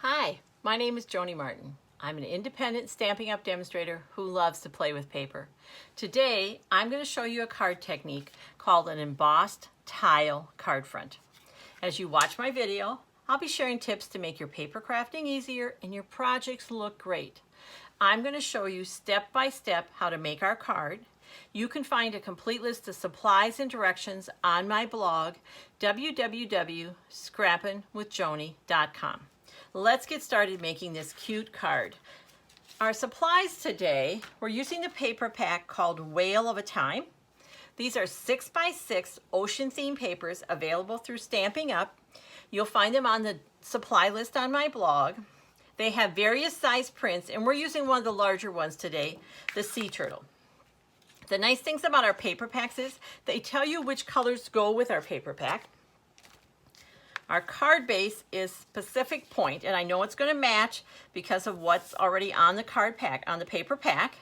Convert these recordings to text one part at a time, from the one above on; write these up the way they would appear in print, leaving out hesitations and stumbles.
Hi, my name is Joni Martin. I'm an independent Stampin' Up! Demonstrator who loves to play with paper. Today, I'm going to show you a card technique called an embossed tile card front. As you watch my video, I'll be sharing tips to make your paper crafting easier and your projects look great. I'm going to show you step by step how to make our card. You can find a complete list of supplies and directions on my blog, www.scrappinwithjoni.com. Let's get started making this cute card. Our supplies today, we're using the paper pack called Whale of a Time. These are 6x6 ocean theme papers available through Stampin' Up! You'll find them on the supply list on my blog. They have various size prints, and we're using one of the larger ones today, the sea turtle. The nice things about our paper packs is they tell you which colors go with our paper pack. Our card base is Pacific Point, and I know it's going to match because of what's already on the card pack, on the paper pack.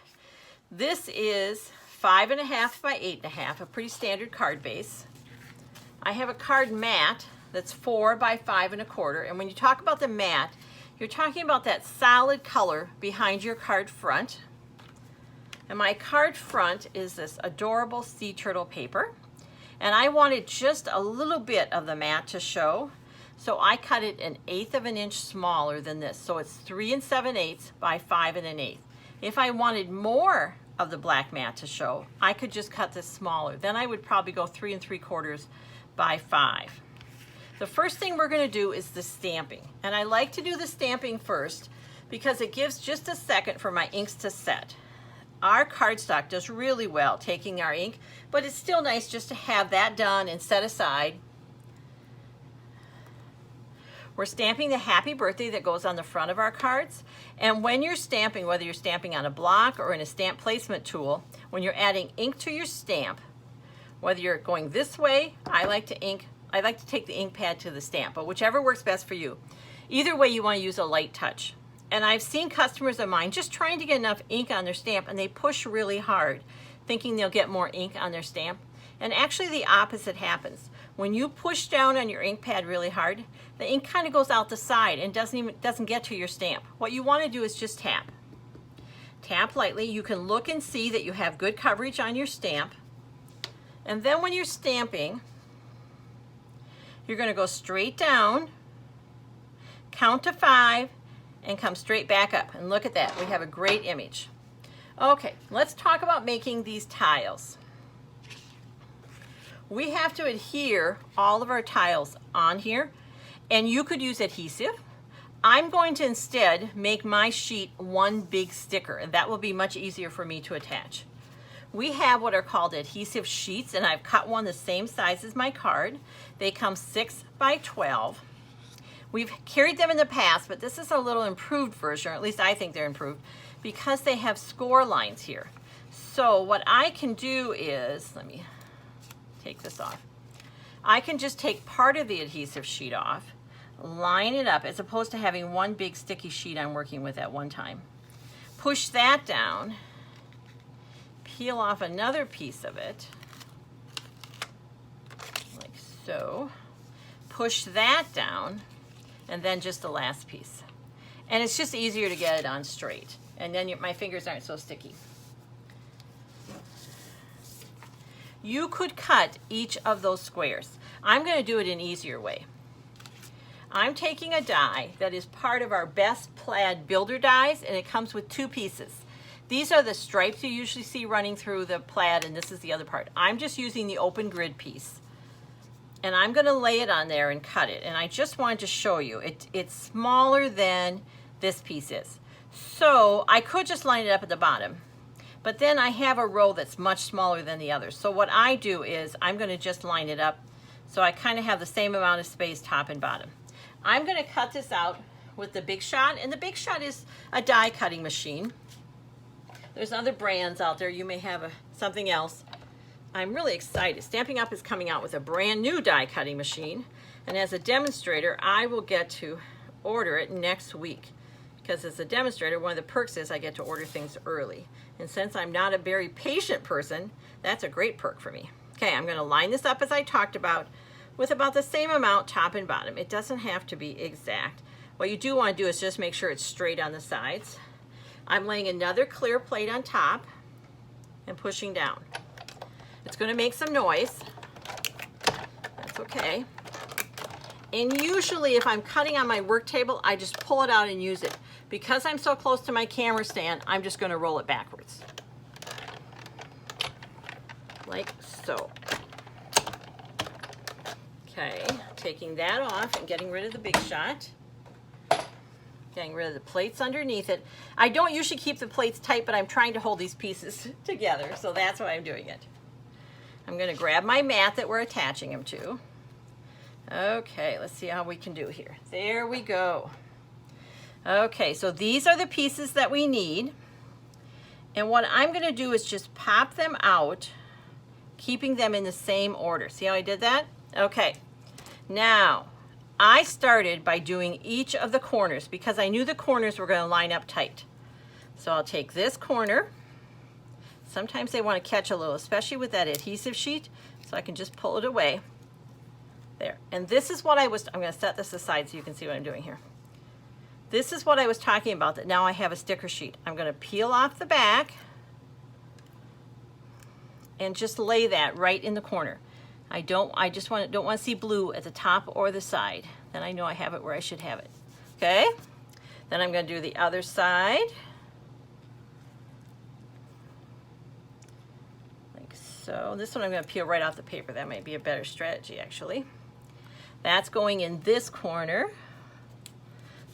This is 5.5 by 8.5, a pretty standard card base. I have a card mat that's 4 by 5.25, and when you talk about the mat, you're talking about that solid color behind your card front. And my card front is this adorable sea turtle paper. And I wanted just a little bit of the mat to show, so I cut it 1/8 of an inch smaller than this. So it's 3 7/8 by 5 1/8. If I wanted more of the black mat to show, I could just cut this smaller. Then I would probably go 3 3/4 by 5. The first thing we're going to do is the stamping. And I like to do the stamping first because it gives just a second for my inks to set. Our cardstock does really well taking our ink, but it's still nice just to have that done and set aside. We're stamping the happy birthday that goes on the front of our cards. And when you're stamping, whether you're stamping on a block or in a stamp placement tool, when you're adding ink to your stamp, whether you're going this way, I like to take the ink pad to the stamp, but whichever works best for you. Either way, you want to use a light touch. And I've seen customers of mine just trying to get enough ink on their stamp, and they push really hard, thinking they'll get more ink on their stamp. And actually the opposite happens. When you push down on your ink pad really hard, the ink kind of goes out the side and doesn't get to your stamp. What you want to do is just tap. Tap lightly. You can look and see that you have good coverage on your stamp. And then when you're stamping, you're going to go straight down, count to 5, and come straight back up. And look at that, we have a great image. Okay, let's talk about making these tiles. We have to adhere all of our tiles on here, and you could use adhesive. I'm going to instead make my sheet one big sticker, and that will be much easier for me to attach. We have what are called adhesive sheets, and I've cut one the same size as my card. They come 6 by 12. We've carried them in the past, but this is a little improved version, or at least I think they're improved, because they have score lines here. So what I can do is, let me take this off. I can just take part of the adhesive sheet off, line it up, as opposed to having one big sticky sheet I'm working with at one time. Push that down, peel off another piece of it, like so, push that down, and then just the last piece. And it's just easier to get it on straight. And then my fingers aren't so sticky. You could cut each of those squares. I'm going to do it an easier way. I'm taking a die that is part of our Best Plaid Builder dies, and it comes with 2 pieces. These are the stripes you usually see running through the plaid, and this is the other part. I'm just using the open grid piece. And I'm going to lay it on there and cut it. And I just wanted to show you, it's smaller than this piece is. So I could just line it up at the bottom. But then I have a row that's much smaller than the others. So what I do is I'm going to just line it up so I kind of have the same amount of space top and bottom. I'm going to cut this out with the Big Shot. And the Big Shot is a die cutting machine. There's other brands out there. You may have something else. I'm really excited. Stampin' Up! Is coming out with a brand new die cutting machine, and as a demonstrator I will get to order it next week, because as a demonstrator one of the perks is I get to order things early, and since I'm not a very patient person, that's a great perk for me. Okay, I'm going to line this up as I talked about with about the same amount top and bottom. It doesn't have to be exact, What you do want to do is just make sure it's straight on the sides. I'm laying another clear plate on top and pushing down. It's going to make some noise. That's okay. And usually if I'm cutting on my work table, I just pull it out and use it. Because I'm so close to my camera stand, I'm just going to roll it backwards. Like so. Okay, taking that off and getting rid of the big shot. Getting rid of the plates underneath it. I don't usually keep the plates tight, but I'm trying to hold these pieces together, so that's why I'm doing it. I'm going to grab my mat that we're attaching them to. Okay, let's see how we can do here. There we go. Okay, so these are the pieces that we need. And what I'm going to do is just pop them out, keeping them in the same order. See how I did that? Okay. Now, I started by doing each of the corners because I knew the corners were going to line up tight. So I'll take this corner. Sometimes they want to catch a little, especially with that adhesive sheet, so I can just pull it away. There. And this is what I'm going to set this aside so you can see what I'm doing here. This is what I was talking about, that now I have a sticker sheet. I'm going to peel off the back and just lay that right in the corner. I don't want to see blue at the top or the side. Then I know I have it where I should have it. Okay? Then I'm going to do the other side. Like so. This one I'm going to peel right off the paper. That might be a better strategy, actually. That's going in this corner,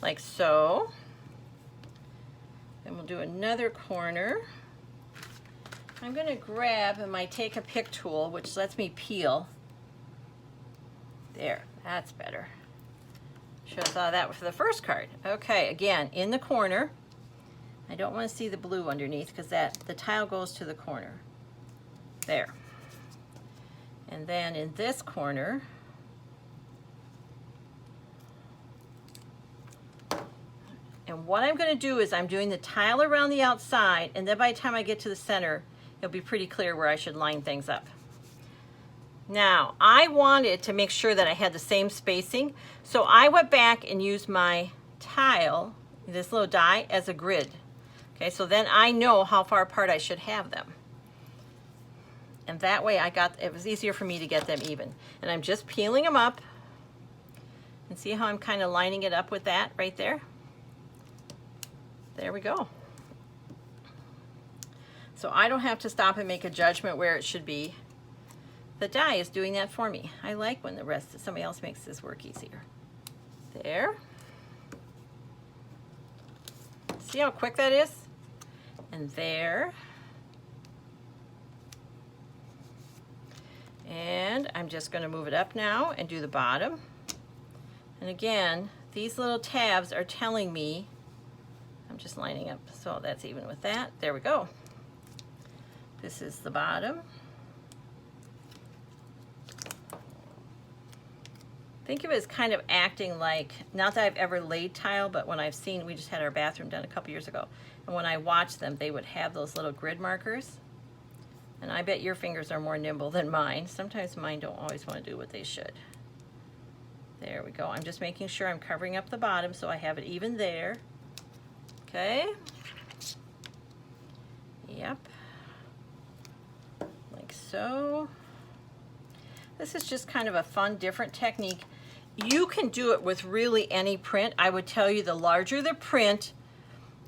like so. Then we'll do another corner. I'm going to grab my take a pick tool, which lets me peel. There, that's better. Should have thought of that for the first card. Okay, again, in the corner. I don't want to see the blue underneath because the tile goes to the corner. There. And then in this corner, and what I'm going to do is I'm doing the tile around the outside, and then by the time I get to the center, it'll be pretty clear where I should line things up. Now, I wanted to make sure that I had the same spacing, so I went back and used my tile, this little die, as a grid. Okay, so then I know how far apart I should have them. And that way it was easier for me to get them even. And I'm just peeling them up. And see how I'm kind of lining it up with that right there? There we go. So I don't have to stop and make a judgment where it should be. The die is doing that for me. I like when somebody else makes this work easier. There. See how quick that is? And there. And I'm just going to move it up now and do the bottom. And again, these little tabs are telling me, I'm just lining up so that's even with that. There we go. This is the bottom. Think of it as kind of acting like, not that I've ever laid tile, but when I've seen, we just had our bathroom done a couple years ago, and when I watched them, they would have those little grid markers. And I bet your fingers are more nimble than mine. Sometimes mine don't always want to do what they should. There we go. I'm just making sure I'm covering up the bottom so I have it even there. Okay. Yep. Like so. This is just kind of a fun, different technique. You can do it with really any print. I would tell you the larger the print,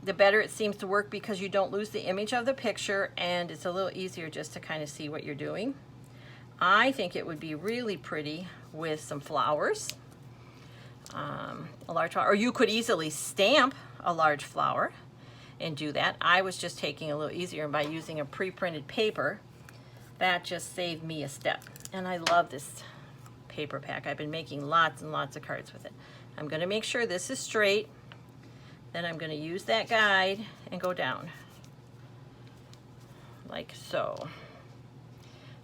the better it seems to work because you don't lose the image of the picture and it's a little easier just to kind of see what you're doing. I think it would be really pretty with some flowers, a large flower, or you could easily stamp a large flower and do that. I was just taking a little easier by using a pre-printed paper. That just saved me a step. And I love this paper pack. I've been making lots and lots of cards with it. I'm going to make sure this is straight. Then I'm going to use that guide and go down. Like so.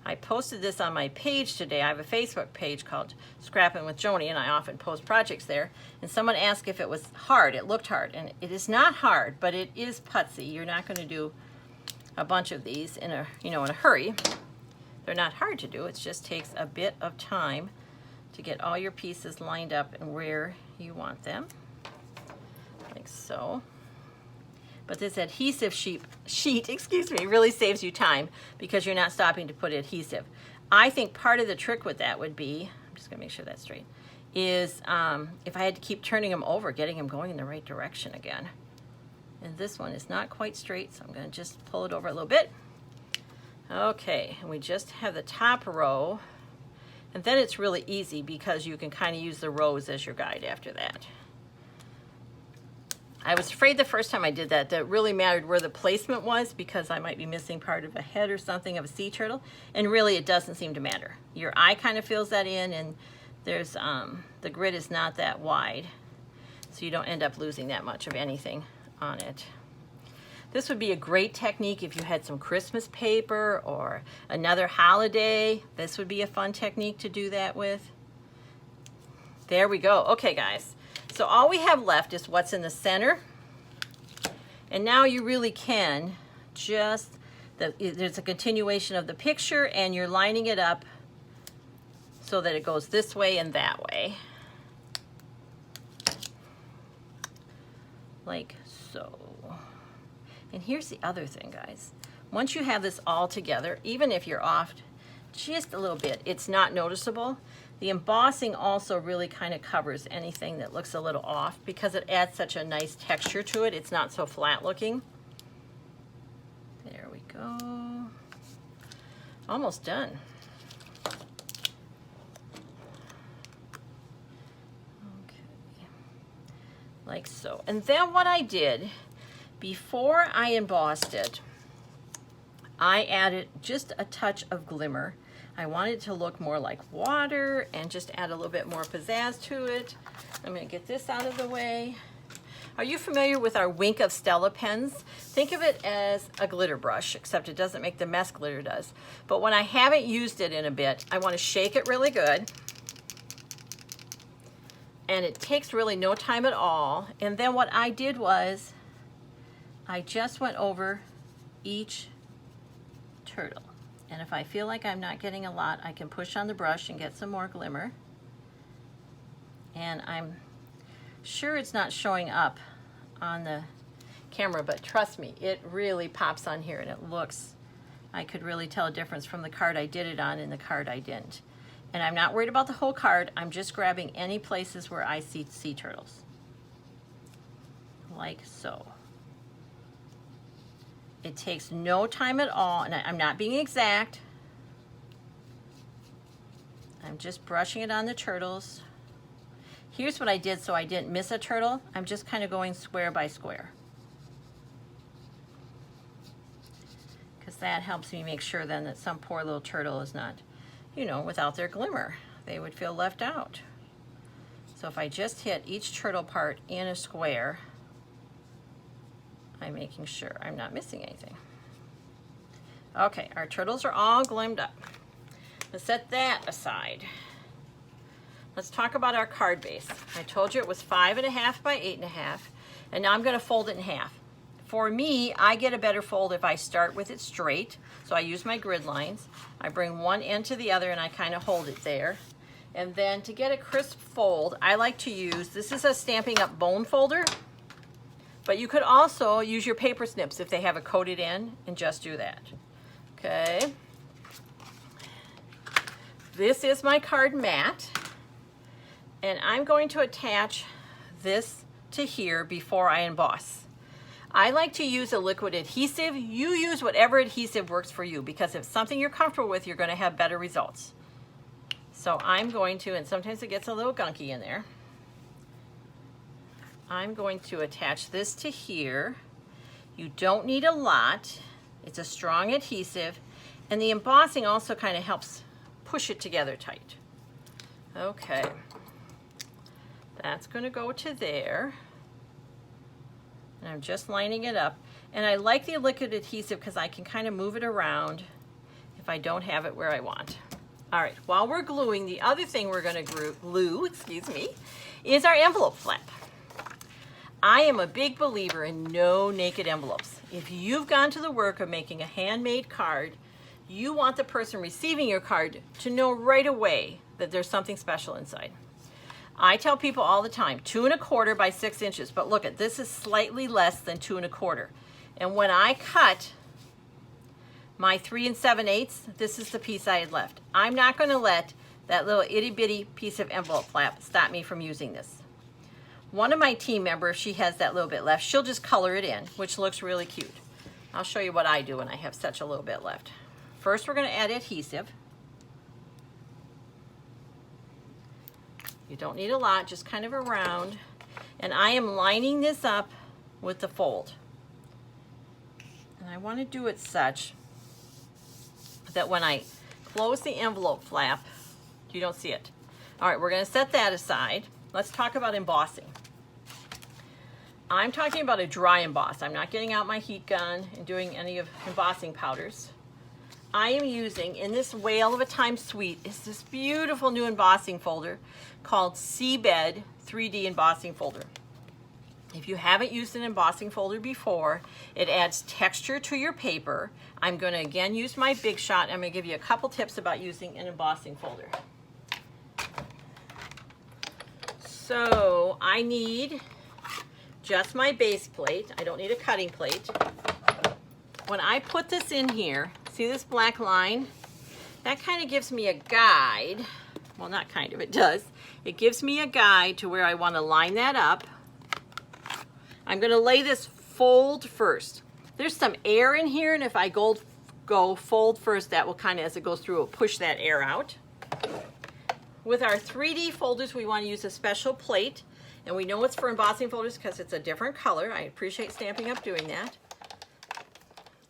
I posted this on my page today. I have a Facebook page called Scrapping with Joni, and I often post projects there. And someone asked if it was hard. It looked hard, and it is not hard, but it is putsy. You're not going to do a bunch of these in a hurry. They're not hard to do. It just takes a bit of time to get all your pieces lined up and where you want them. like so. But this adhesive sheet, excuse me, really saves you time because you're not stopping to put adhesive. I think part of the trick with that would be, I'm just gonna make sure that's straight, is if I had to keep turning them over, getting them going in the right direction again. And this one is not quite straight, so I'm gonna just pull it over a little bit. Okay, and we just have the top row, and then it's really easy because you can kind of use the rows as your guide after that. I was afraid the first time I did that it really mattered where the placement was because I might be missing part of a head or something of a sea turtle, and really it doesn't seem to matter. Your eye kind of fills that in, and there's the grid is not that wide, so you don't end up losing that much of anything on it. This would be a great technique if you had some Christmas paper or another holiday. This would be a fun technique to do that with. There we go. Okay, guys. So all we have left is what's in the center. And now you really can just, there's a continuation of the picture and you're lining it up so that it goes this way and that way. Like so. And here's the other thing, guys. Once you have this all together, even if you're off just a little bit, it's not noticeable. The embossing also really kind of covers anything that looks a little off because it adds such a nice texture to it. It's not so flat looking. There we go. Almost done. Okay. Like so. And then what I did, before I embossed it, I added just a touch of glimmer. I wanted it to look more like water and just add a little bit more pizzazz to it. I'm going to get this out of the way. Are you familiar with our Wink of Stella pens? Think of it as a glitter brush, except it doesn't make the mess glitter does. But when I haven't used it in a bit, I want to shake it really good. And it takes really no time at all. And then what I did was, I just went over each turtle. And if I feel like I'm not getting a lot, I can push on the brush and get some more glimmer. And I'm sure it's not showing up on the camera, but trust me, it really pops on here and it looks, I could really tell a difference from the card I did it on and the card I didn't. And I'm not worried about the whole card, I'm just grabbing any places where I see sea turtles. Like so. It takes no time at all, and I'm not being exact. I'm just brushing it on the turtles. Here's what I did so I didn't miss a turtle. I'm just kind of going square by square. Because that helps me make sure then that some poor little turtle is not, you know, without their glimmer. They would feel left out. So if I just hit each turtle part in a square, I'm making sure I'm not missing anything. Okay, our turtles are all glimmed up. Let's set that aside. Let's talk about our card base. I told you it was 5.5 by 8.5, and now I'm going to fold it in half. For me, I get a better fold if I start with it straight, so I use my grid lines. I bring one end to the other and I kind of hold it there. And then to get a crisp fold, I like to use, this is a Stampin' Up! Bone folder, but you could also use your paper snips if they have a coated end and just do that. Okay. This is my card mat, and I'm going to attach this to here before I emboss. I like to use a liquid adhesive. You use whatever adhesive works for you, because if it's something you're comfortable with, you're going to have better results. So I'm going to, and sometimes it gets a little gunky in there, I'm going to attach this to here. You don't need a lot. It's a strong adhesive, and the embossing also kind of helps push it together tight. Okay, that's going to go to there, and I'm just lining it up. And I like the liquid adhesive because I can kind of move it around if I don't have it where I want. All right, while we're gluing, the other thing we're going to glue, is our envelope flap. I am a big believer in no naked envelopes. If you've gone to the work of making a handmade card, you want the person receiving your card to know right away that there's something special inside. I tell people all the time, 2 1/4 by 6 inches, but look at this is slightly less than 2 1/4. And when I cut my 3 7/8, this is the piece I had left. I'm not going to let that little itty bitty piece of envelope flap stop me from using this. One of my team members, she has that little bit left, she'll just color it in, which looks really cute. I'll show you what I do when I have such a little bit left. First, we're going to add adhesive. You don't need a lot, just kind of around. And I am lining this up with the fold. And I want to do it such that when I close the envelope flap, you don't see it. All right, we're going to set that aside. Let's talk about embossing. I'm talking about a dry emboss. I'm not getting out my heat gun and doing any of embossing powders. I am using, in this Whale of a Time suite, is this beautiful new embossing folder called Seabed 3D Embossing Folder. If you haven't used an embossing folder before, it adds texture to your paper. I'm going to again use my Big Shot. I'm going to give you a couple tips about using an embossing folder. So I need just my base plate. I don't need a cutting plate. When I put this in here, see this black line? That kind of gives me a guide. Well, not kind of, it does. It gives me a guide to where I want to line that up. I'm going to lay this fold first. There's some air in here, and if I go fold first, that will kind of, as it goes through, will push that air out. With our 3D folders, we want to use a special plate. And we know it's for embossing folders because it's a different color. I appreciate Stampin' Up! Doing that.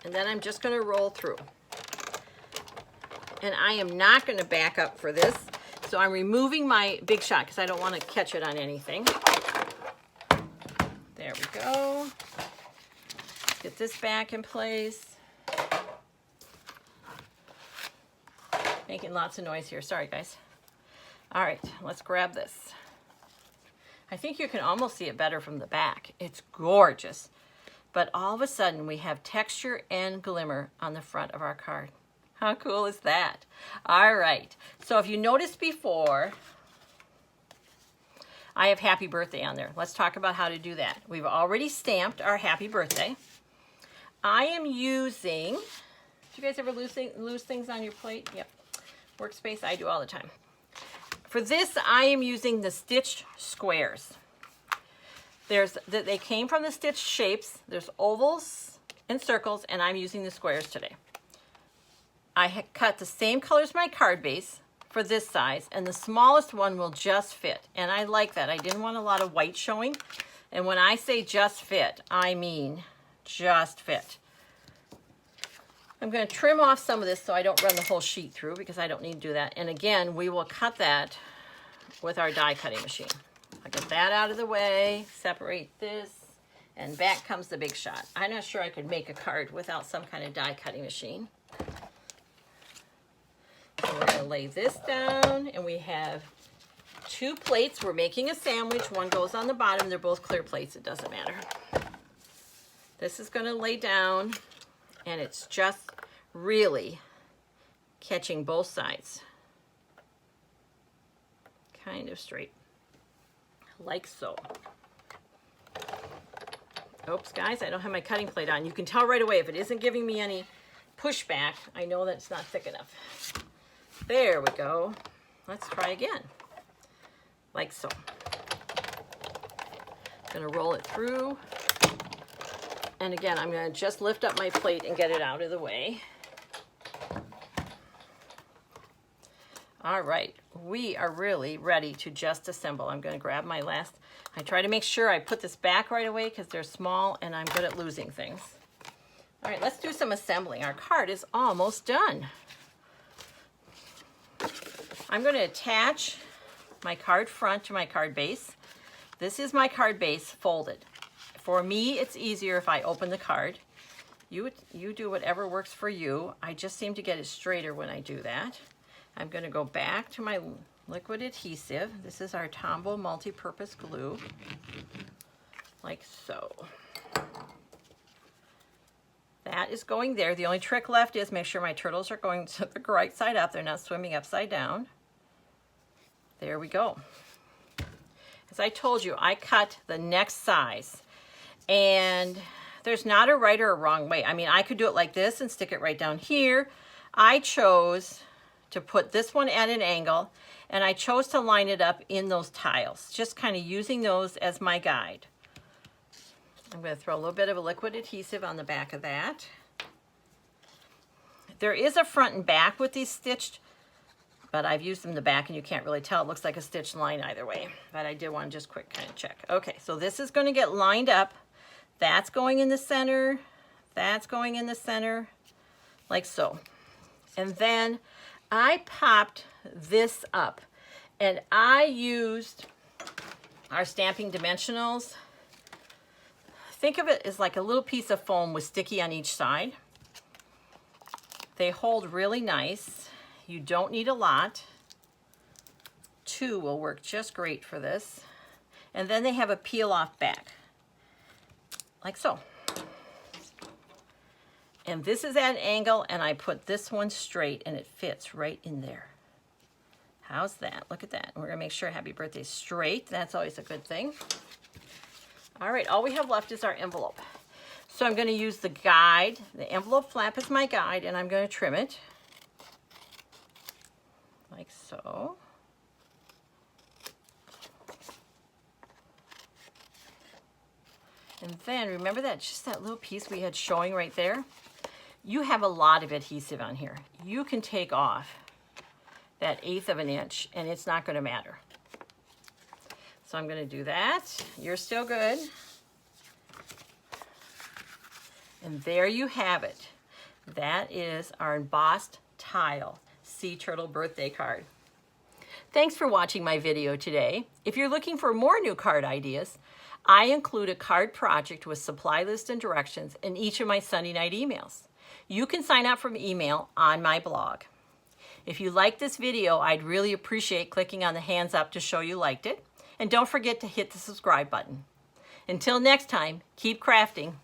And then I'm just going to roll through. And I am not going to back up for this. So I'm removing my Big Shot because I don't want to catch it on anything. There we go. Get this back in place. Making lots of noise here. Sorry, guys. All right, let's grab this. I think you can almost see it better from the back. It's gorgeous. But all of a sudden, we have texture and glimmer on the front of our card. How cool is that? All right. So if you noticed before, I have happy birthday on there. Let's talk about how to do that. We've already stamped our happy birthday. I am using, do you guys ever lose things on your plate? Yep. Workspace, I do all the time. For this, I am using the stitched squares. They came from the stitched shapes. There's ovals and circles, and I'm using the squares today. I cut the same color as my card base for this size, and the smallest one will just fit. And I like that. I didn't want a lot of white showing. And when I say just fit, I mean just fit. I'm going to trim off some of this so I don't run the whole sheet through because I don't need to do that. And again, we will cut that with our die cutting machine. I'll get that out of the way, separate this, and back comes the Big Shot. I'm not sure I could make a card without some kind of die cutting machine. So we're going to lay this down, and we have 2 plates. We're making a sandwich. One goes on the bottom. They're both clear plates. It doesn't matter. This is going to lay down. And it's just really catching both sides. Kind of straight. Like so. Oops, guys, I don't have my cutting plate on. You can tell right away if it isn't giving me any pushback, I know that it's not thick enough. There we go. Let's try again. Like so. I'm going to roll it through. And again, I'm going to just lift up my plate and get it out of the way. All right, we are really ready to just assemble. I'm going to grab my last. I try to make sure I put this back right away because they're small and I'm good at losing things. All right, let's do some assembling. Our card is almost done. I'm going to attach my card front to my card base. This is my card base folded. For me, it's easier if I open the card. You do whatever works for you. I just seem to get it straighter when I do that. I'm going to go back to my liquid adhesive. This is our Tombow multi-purpose glue, like so. That is going there. The only trick left is make sure my turtles are going to the right side up. They're not swimming upside down. There we go. As I told you, I cut the next size. And there's not a right or a wrong way. I mean, I could do it like this and stick it right down here. I chose to put this one at an angle, and I chose to line it up in those tiles, just kind of using those as my guide. I'm going to throw a little bit of a liquid adhesive on the back of that. There is a front and back with these stitched, but I've used them in the back and you can't really tell. It looks like a stitched line either way, but I did want to just quick kind of check. Okay, so this is going to get lined up. That's going in the center. That's going in the center, like so. And then I popped this up, and I used our stamping dimensionals. Think of it as like a little piece of foam with sticky on each side. They hold really nice. You don't need a lot. 2 will work just great for this. And then they have a peel off back, like so. And this is at an angle, and I put this one straight, and it fits right in there. How's that? Look at that. We're gonna make sure Happy Birthday is straight. That's always a good thing. All right, all we have left is our envelope. So I'm gonna use the guide, the envelope flap is my guide, and I'm gonna trim it, like so. And then remember that, just that little piece we had showing right there? You have a lot of adhesive on here. You can take off that 1/8 of an inch and it's not going to matter. So I'm going to do that. You're still good. And there you have it. That is our embossed tile sea turtle birthday card. Thanks for watching my video today. If you're looking for more new card ideas, I include a card project with supply list and directions in each of my Sunday night emails. You can sign up for email on my blog. If you liked this video, I'd really appreciate clicking on the hands up to show you liked it. And don't forget to hit the subscribe button. Until next time, keep crafting.